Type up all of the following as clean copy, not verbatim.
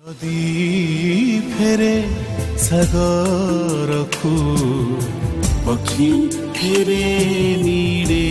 नदी फेरे सागरखु पक्षी फेरे नीड़े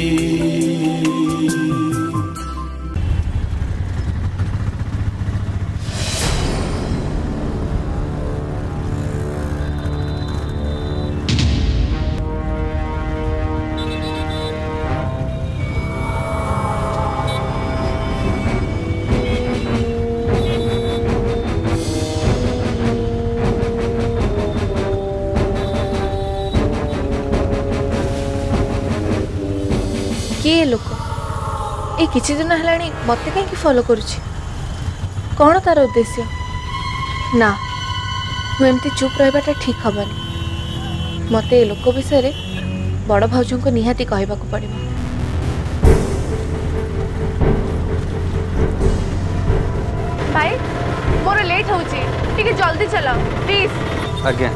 किए लोक ये किछि दिन है मत कहीं फॉलो करुछि कौन तार उद्देश्य ना मुझे चुप रहाटा ठीक हेनी मत ए लोक विषय बड़ भाउजों को निहाती कहवाक पड़े। भाई मोर लेट होची जल्दी चलाओ प्लीज। आज्ञा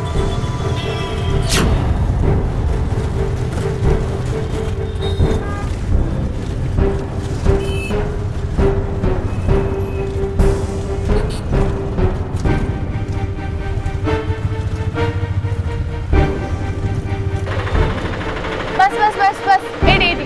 बस बस बस बस एडी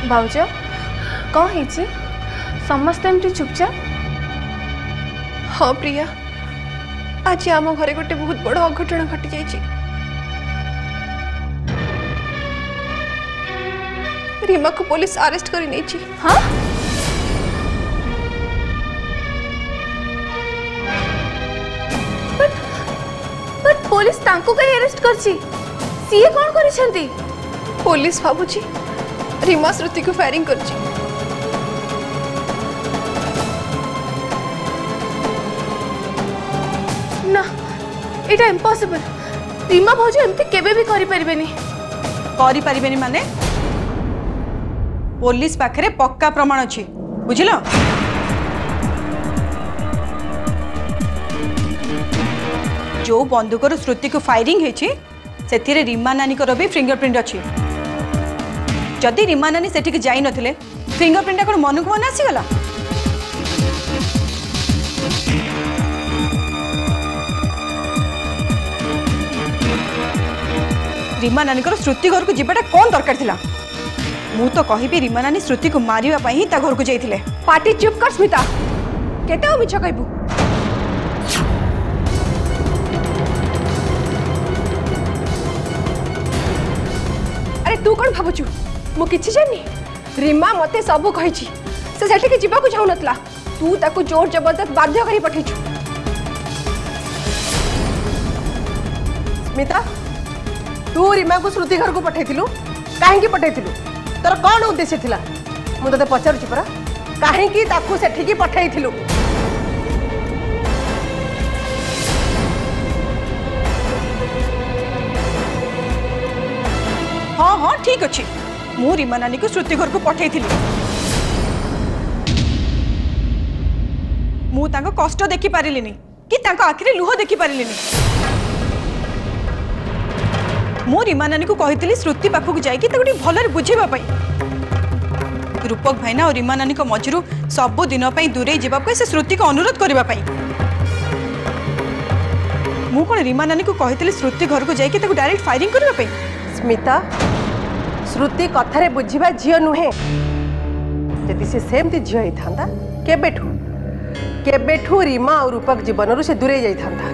भाउज कौन है समस्त एमती चुपचाप। हाँ प्रिया आज आम घरे गोटे बहुत बड़ अघटन घटी जाइए। रीमा को पुलिस अरेस्ट कर नहीं। हाँ बट पुलिस तांको कहीं अरेस्ट करछि सीए कौन करिसेंती। पुलिस भाबुची रीमा श्रुति को फायरिंग कर। ना इटा इम्पॉसिबल रीमा भाउज एमती केबे भी करि परिबेनी। करि परिबेनी माने पुलिस पाखरे पक्का प्रमाण अछि बुझिलो। जो बंदूकर श्रुति को फायरिंग हेछि सेथिरे रीमा नानी को भी फिंगरप्रिंट अछि। जदि रीमा नानी सेठी जाई नथिले फिंगरप्रिंट कोन मन को मन आसी गला। रीमा नानी को श्रुति घर को जीवाटा कौन दरकार थिला। मु तो कहिबी रीमा नानी श्रुति को मारिबा पई ही ता घर को जाइथिले। पार्टी चुप कर स्मिता केते मिछ कहबू। अरे तू कौन भाबुचु मु किछि जानी। रीमा मते सब कहिछि से सेठी के जीवा को जाउ नतला तू ताको जोर जबरदस्त बाध्य करी पठैछु। स्मिता तू रीमा को श्रुति घर को पठैथिलु काहेकि पठैथिलु तोर कौन उद्देश्य थिला मु तते पचारुछि परा काहेकि ताको सेठी की पठैथिलु। हाँ हाँ ठीक अच्छे मु रीमा नानी को श्रुति घर को पठैथिलि। मु तांको कष्ट देखि पारिलिनी कि तांको आखिरे लुह देखि पारिलिनी। मु रीमा नानी को कहिथिलि श्रुति पाखक जाइकि ताको भलरे बुझेबा पई। रूपक भाईना और रीमा नानी को मझिरु सब दिन पई दूरे जेबा पई से श्रुति को अनुरोध करबा पई। मु कोन रीमा नानी को कहिथिलि श्रुति घर को जाइकि ताको डायरेक्ट फायरिंग करबा पई। स्मिता श्रुति कथारे बुझिबा झियो नुहे जदि से सेमती झियो ही थांदा केबेठू रीमा और रूपक जीवन से दूरे जाई थांदा।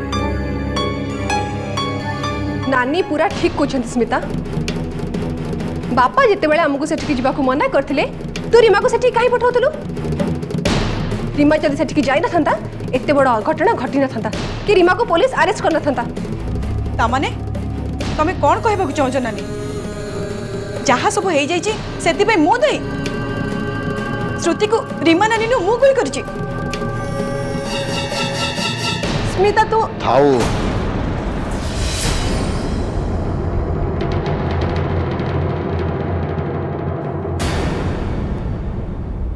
नानी पूरा ठीक कहते स्मिता बापा जिते बेले आमको सेठी जीवा को मना करथिले तू रीमा को सेठी काहे पठाउतलु। रीमा जदि सेठी जाई न थांदा एते बड़ अघटन घटी न थांदा कि रीमा को पुलिस अरेस्ट कर न थांदा। ता माने तमे कोन कहबा को चाहछ नानी जहाँ सब हो जाइए से मु दई श्रुति को रीमा नानी नु मु कोई करछि। स्मिता तू थाऊ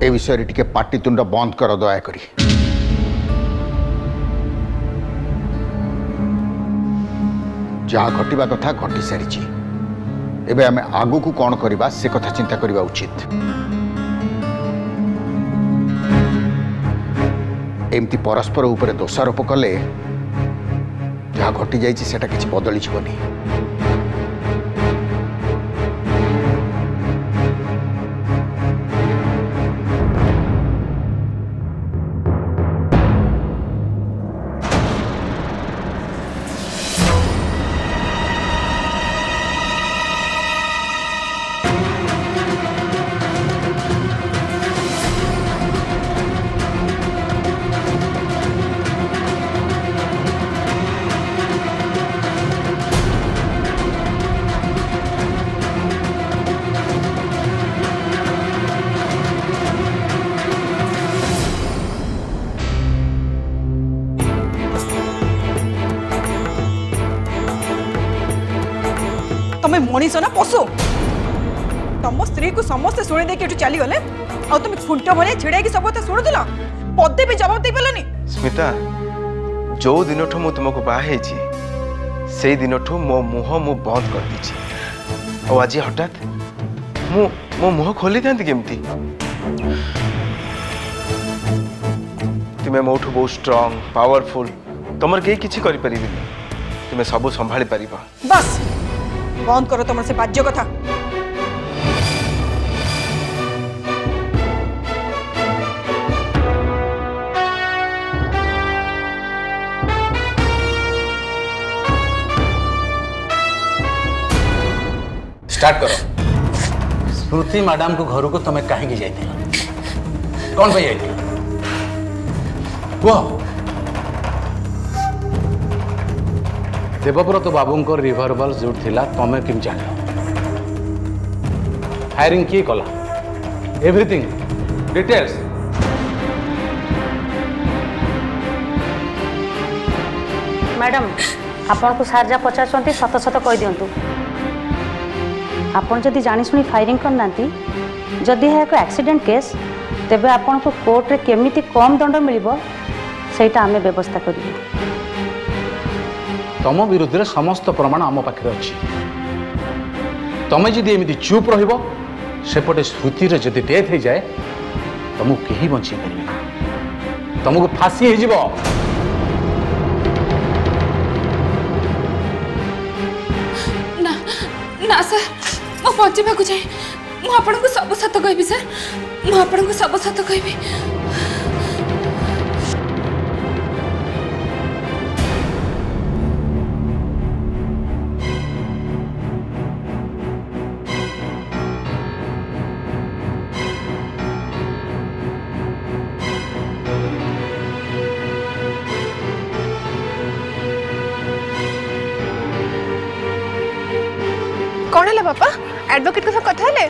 ए विषय टिके पाटितुंड बंद कर दया करी। जहाँ घटवा कथा घटी सारी एवं आम आगु को कौन करवा से कथा चिंता करवा उचित। एमती परस्पर उपरे दोषारोप कले जहाँ घटी जाइए सेटा किसी बदली जीवनी। तमें मनीष ना पशु तुम स्त्री को समस्ते शुणी दे चली गले आ तुम खुंट भाई छिड़ा सब कथा शुणुल पदे भी जवाब दे पारानी। स्मिता जो दिन ठू तुमको बाहे से दिन ठू मो मुह मु बंद कर दी आज हठात मो मुह खोली था केमती। तुम्हें मोठू बहुत स्ट्रांग पावरफुल तुम कहीं किसी करें तुम्हें सब संभाली पार। बस बंद करो तुम से बाज्य कथा। स्टार्ट करो। स्मृति मैडम को घर को तुम्हें कहीं जाइए कौन भाई जाइए कह। देवव्रत बाबू को रिभल्वर जोड़ थिला तमें किम जान फायरिंग किए कला एवरीथिंग डिटेल्स। मैडम आपन को सार जा पचारछंती सत सत कह दिंतु आपन जदि जानी सुनी फायरिंग करना जदि है एक एक्सीडेंट केस तेबे आपन को कोर्ट रे केमिति कम दंड मिलिबो सेटा आमे व्यवस्था करियो। तम विरुद्ध रे समस्त प्रमाण आम पाखे अच्छी तमें जदि एमती चुप रहिबो सेपटे श्रुति रे जदि डेथ हो जाए तुमको कहीं बची पारे तुमको फांसी हो जिवो। ना ना सर मो बचीबा को जाए मु आपन को सब सत कहबी सर मु आपन को सब सत कहबी। कौन है बापा एडवोकेट के कथा है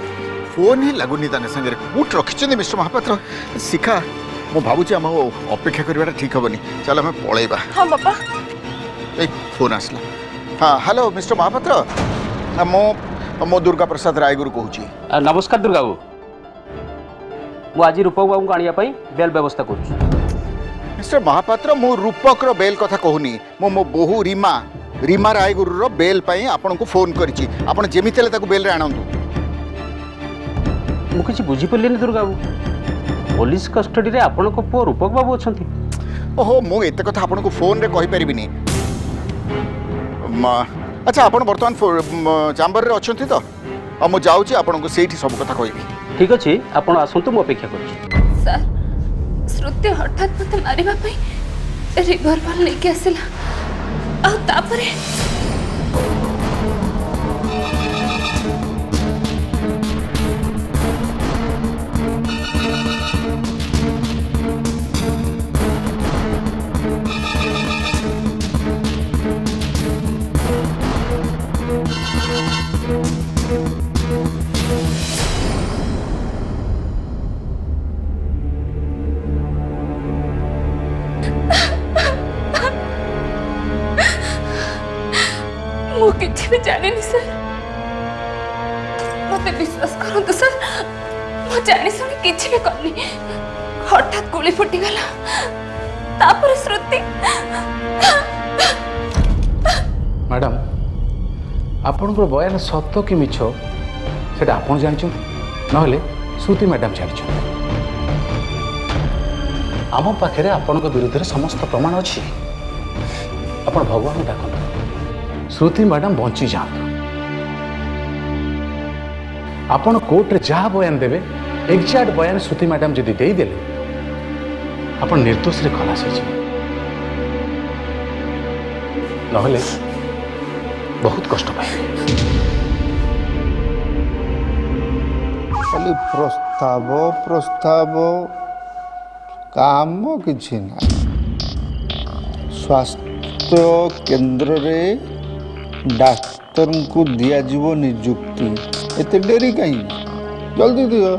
फोन ही लगुनि ताने संगे बूट रखिछन मिस्टर महापात्र शिखा मो भाबुची हम अपेक्षा करवाटा ठीक हेनी चल आम पलैबा। हाँ बापा ए फोन आसला। हाँ हेलो मिस्टर महापात्र मो दुर्गा प्रसाद रायगुरु कहूँ। नमस्कार दुर्गा बाबू मु आज रूपक बाबू को आनिया बेल व्यवस्था करुछु। मिस्टर महापात्र मो रूपक रो बेल कथा कहूनी मो बोहू रीमा रायगुरु रो बेल पाई आपन को फोन करिछि आपन जेमितेले ताकू बेल रे आनंदु। मु किछि बुझी पल्लेनी दुर्गा बाबू पुलिस कस्टडी रे आपन को पो रूपक बाबू अछंती। ओहो मु एते कथा आपन को फोन रे कहि परिबिनी। अच्छा आपन वर्तमान चैम्बर रे अछंती तो मु जाउछि आपन को सेठी सब कथा कहबी। ठीक अछि आपन आसंतु मु अपेक्षा करछि। सर श्रुति हठात मते मारिबा पई रिवॉल्वर लेके आसिला आ तापरे किसी भी जाने नहीं सर मत विश्वास करो तो सर ମୁଁ ଜାଣି ଶୁଣି କିଛି ବି କରିନି। ହଠାତ୍ ଗୁଳି ଫୁଟିଗଲା, ତାପରେ ଶ୍ରୁତି। मैडम आपणकर बयान सत कि मिछ सेटा आपण जानछन नहले श्रुति मैडम जानछन। आम पाखे आपणक विरुद्ध समस्त प्रमाण अच्छी। आपण भगवान डाकन श्रुति मैडम बंची जात। आपण कोर्ट रे जहाँ बयान देवे एक्जाक्ट बयान श्रुति मैडम जदि देदेले आपण निर्दोष रे खलास हो नहले बहुत कष्ट पाए। खाली प्रस्ताव प्रस्ताव काम किछि ना। स्वास्थ्य केंद्र रे डाक्तर को दिया जीव नियुक्ति एते डेरी कहीं जल्दी दियो।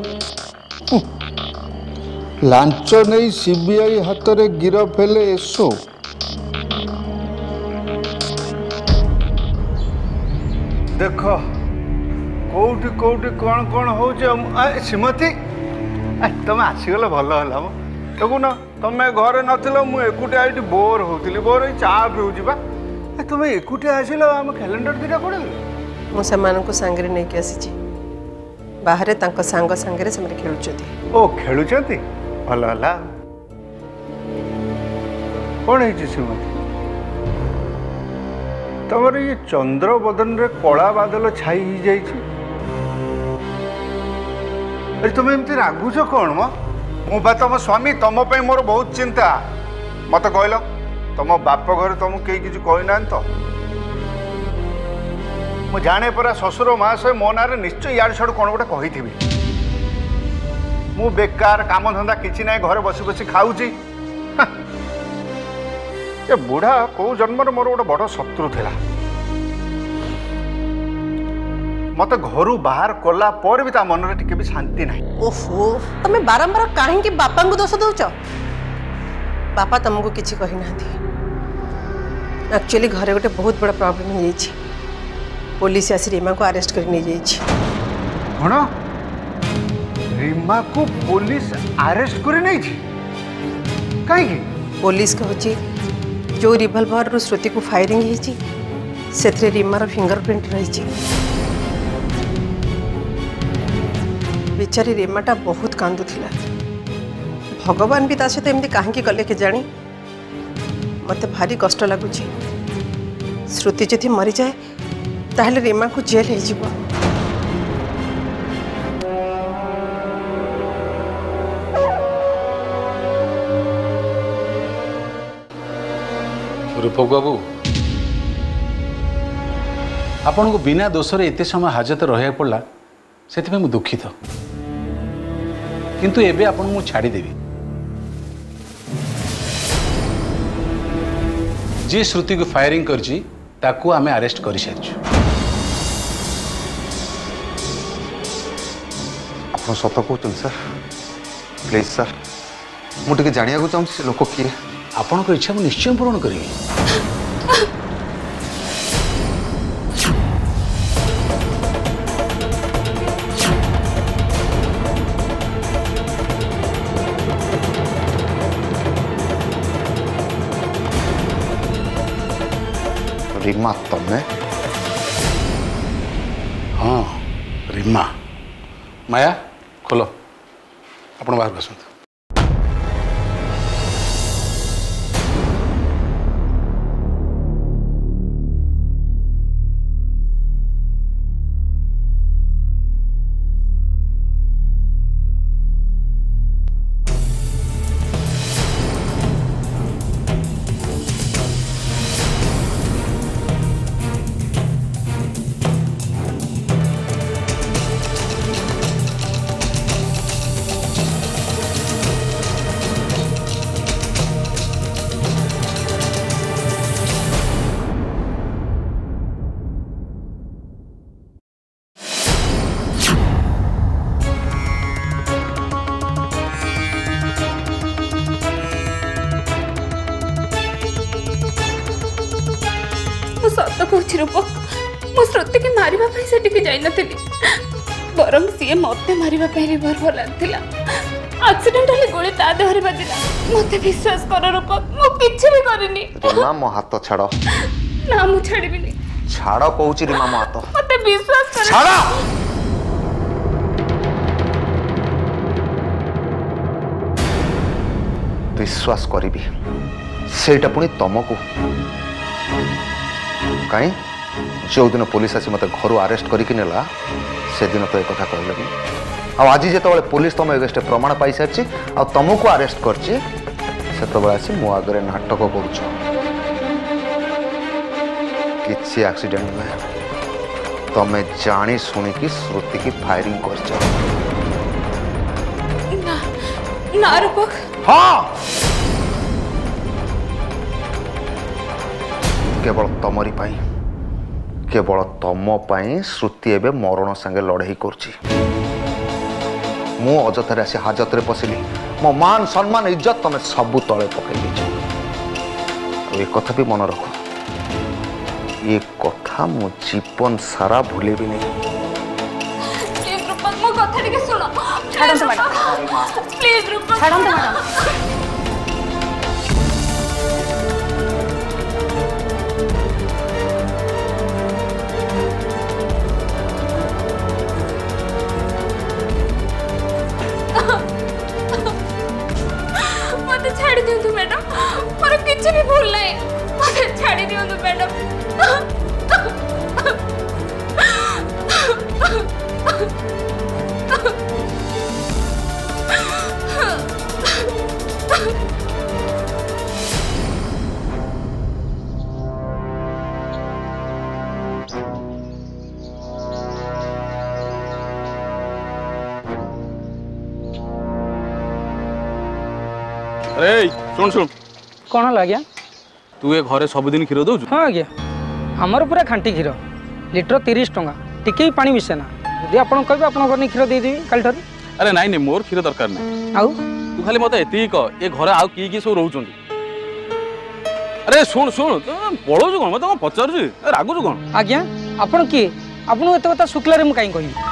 लांच नहीं सीबीआई हाथ रे गिरफ हेले एसो देख कौटी कौटी कौन कौन हो श्रीमती तुम आसीगल भल है देखुन तुम घरे नथिल मु एकुटिया ये बोर होती बोर चा पीऊँगी बा तुम एकुटिया आसिल आम कैलेंडर दीटा कौन मुझे सांगे नहीं आसी बाहर सांग सांगे से खेलुंट। ओ खेलुंट भल है कौन है श्रीमती तमर ये चंद्र बदन रे कला बादल छाई ही जाइए तुम एमती रागुच कौन मुझे तुम स्वामी तुम पे मोर बहुत चिंता मत कहल तुम बाप घर तुमको कई किसी कहना तो मु जाने परा ससुर महाशय मो ना निश्चय यार छड़ कौन गोटे कही मु बेकार काम धंदा किसी ना घर बसी बसी खाऊची ये बुढ़ा कौ जन्म मोर गोटे बड़ शत्रु थिला मत घर बाहर कला पर भी ता मन रे टिके भी शांति नहीं। ओहो तुम बारंबार कहीं बापा को दोष दौच बापा तुमको किसी कही ना एक्चुअली घरे गोटे बहुत बड़ा प्रॉब्लम हो जाइए पुलिस आसी रीमा को अरेस्ट कर नहीं जाइए। कौन रीमा को पुलिस अरेस्ट कर नहीं कहीं पुलिस कहूँ जो रिवॉल्वर रु श्रुति को फायरिंग होती से रीमार फिंगरप्रिंट रही बेचारी रीमाटा बहुत कांदुला भगवान भी सहित एमती कहीं गले के जानी मत भारी कष्ट लगुच श्रुति जदि मरी जाए ताहले रीमा को जेल हो रूपक बाबू आपन को बिना दोष रे एते समय हाजत रहा पड़ा से मुझे दुखित किंतु एबे आपन मु छाड़ी देवी जी श्रुति को फायरिंग करची ताकू आमे अरेस्ट कर सारिछु। आप सत कहते सर प्लीज सर मुझे जाना चाहूँ से लोक किए आपन को इच्छा मुझे निश्चय पूर्ण करी। रीमा तमें हाँ रीमा माया खोलो आपण बाहर आसतु। सत कहूँ रूप मु श्रुति की मारिबा से जाई नथिली बरम सी मत मारिबा पे रिवॉल्वर लागथिला एक्सीडेंटली गोली ता देहरे बाजिला मते विश्वास कर रूपक मु किछि भी करिनी रीमा मो हाथ छाड़ ना मु छाड़ीबिनी छाड़ कहूची रीमा मो हाथ मते विश्वास कर छाड़ विश्वास करी सेटा पुणी तुमको कहीं जो दिन पुलिस आसी मत घर अरेस्ट करके नेला से दिन तो एक कथा कहलनी आज जो पुलिस तुम एगेस्ट प्रमाण पाई सारी आ तुमको अरेस्ट करसी मो आगे नाटक कर एक्सीडेंट में तुम जानी शुणिकी श्रुति की फायरिंग कर ना रूपक हाँ केवल तमरी पाई केवल तम पाई श्रुति एवं मरण संगे लड़ाई करछि मु अजथारे आसी हाजत रे पसिली मो मान सम्मान इज्जत तमे सबु तले पकई दीछ ए कथा भी मन रख ये कथा मु जीवन सारा भूले भी नहीं प्लीज रूपक मो कथा टिके सुनो छाड़ो तो मैडम प्लीज रूपक छाड़ो तो मैडम छाड़ी दियो मैडम मोर किछि भी भूल नहीं मते छाड़ी दियो मैडम अरे सुन सुन कौन है आज्ञा तू ए घरे सबुदिन क्षीर दौଛୁ हाँ आज्ञा आमर पूरा खांटी क्षीर लिटर 30 टंका टिके पानी मिसेना यदि आपन कहबे आपन घर क्षीर दे देबी काल ठरी अरे नाइ नै मोर क्षीर दरकार नै आउ तू खाली मते एती कह ए घरे आउ की सब रहउचंदी अरे सुन सुन तू पळोजु कोन मते पचारजु रागुजु कोन आज्ञा आपन की आपन एते कथा शुक्ला रे मु काई कहि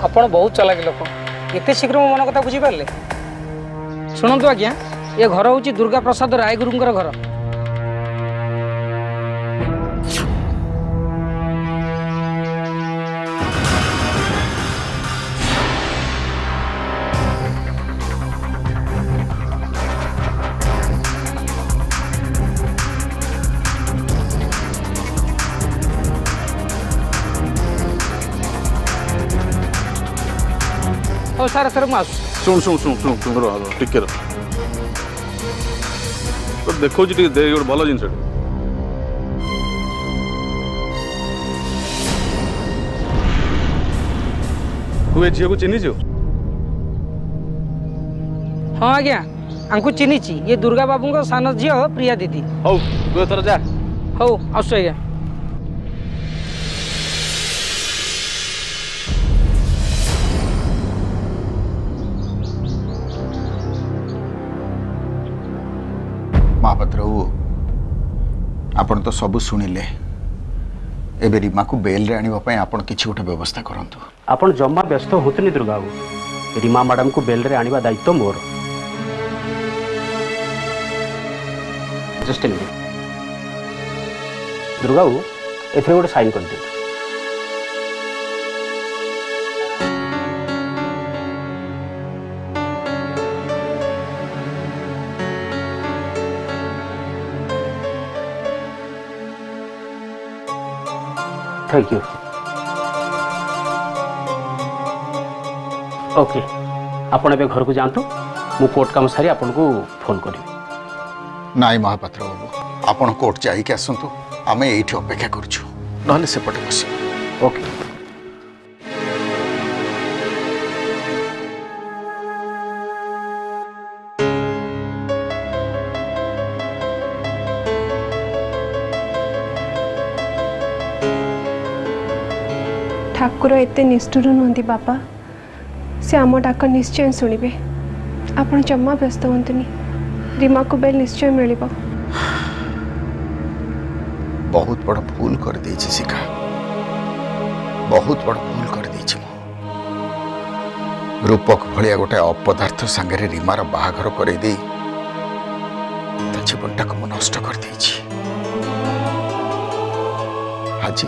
आपण बहुत चलाक लोक एते शीघ्र मो मन कथा बुझी पारले सुनंतु आज्ञा ये घर हूँ दुर्गा प्रसाद रायगुरुंकर घर सारा सर मास सुन सुन सुन सुन सुन रो टिके रो तो देखो जी दे गोटे भल जिन तू ए झील को चिन्ह हाँ आज्ञा आंकु चिन्ही ये दुर्गा बाबू को सान झी प्रिया दीदी हौ तू एथर जा हौ आसु आज्ञा महापात्र आपण तो सब शुणिले एबे रीमा को बेल रे आनिबा पय आपण किछि गोटे व्यवस्था करंतु आपण जम्मा व्यस्त होतनी दुर्गा बाबू रीमा मैडम को बेल रे आनिबा दायित्व मोर जस्ट मिनिट दुर्गा बाबू एथे गोटे साइन कर दे थैंक यू ओके आपण ए घर को जातु मु कोर्ट काम सारी आपन को फोन करी नाई महापात्र बाबू आपण कोर्ट जाई के आसंतु आमे एठी अपेक्षा करछु नहले सेपटे बस ओके ठाकुर एते निष्ठुर नुहति बापा से आम डाक निश्चय शुणिबे ଆପଣ ଜମା ବ୍ୟସ୍ତ ହୁଅନ୍ତୁନି रीमा को बेल निश्चय मिल बहुत बड़ भूल कर देछि शिखा बहुत बड़ भूल कर देछि रूपक भलिया गोटे अपदार्थ सांगे रीमार बाहाघर करे दे जीवनटा को नष्ट कर देछि आज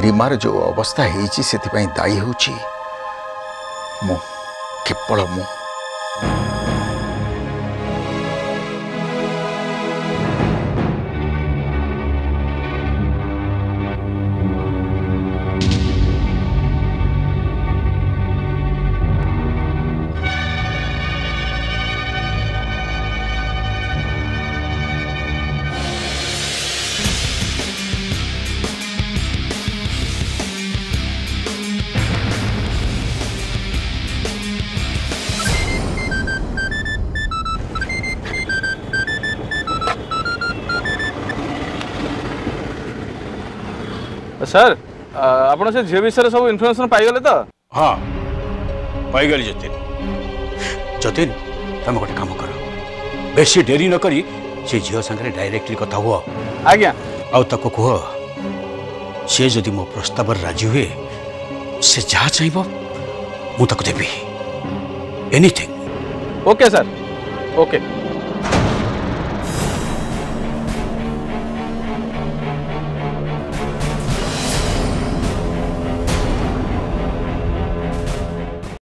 रीमार जो अवस्था हेछि सेति दायी होछि मु केवल मु सर आपण से झील विषय सब इनफर्मेशन पाइगले तो हाँ पाइगली जतिन जतिन तुम गोटे काम कर बेसी डेरी न करी से झील संगे डायरेक्टली कथा हुआ आज्ञा आउ ताको कह सी जदि मो प्रस्ताव राजी हुए से जहाँ चाहिए मुझे देवी एनीथिंग ओके सर ओके